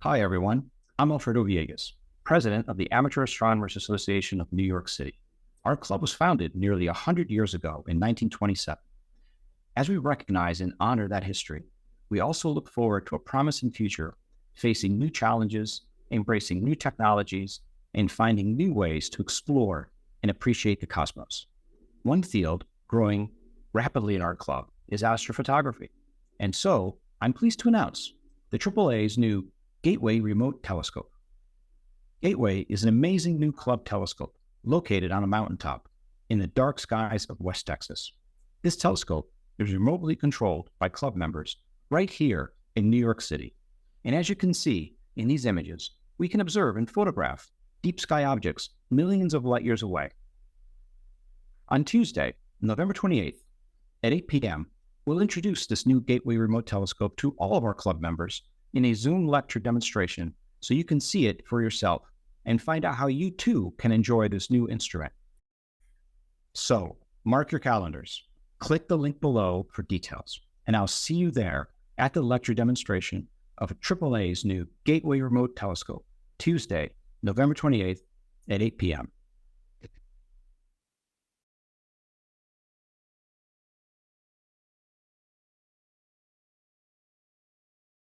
Hi, everyone. I'm Alfredo Villegas, president of the Amateur Astronomers Association of New York City. Our club was founded nearly 100 years ago in 1927. As we recognize and honor that history, we also look forward to a promising future, facing new challenges, embracing new technologies, and finding new ways to explore and appreciate the cosmos. One field growing rapidly in our club is astrophotography. And so I'm pleased to announce the AAA's new Gateway Remote Telescope. Gateway is an amazing new club telescope located on a mountaintop in the dark skies of West Texas. This telescope is remotely controlled by club members right here in New York City. And as you can see in these images, we can observe and photograph deep sky objects millions of light years away. On Tuesday, November 28th at 8 p.m., we'll introduce this new Gateway Remote Telescope to all of our club members in a Zoom lecture demonstration so you can see it for yourself and find out how you too can enjoy this new instrument. So mark your calendars, click the link below for details, and I'll see you there at the lecture demonstration of AAA's new Gateway Remote Telescope, Tuesday, November 28th at 8 p.m.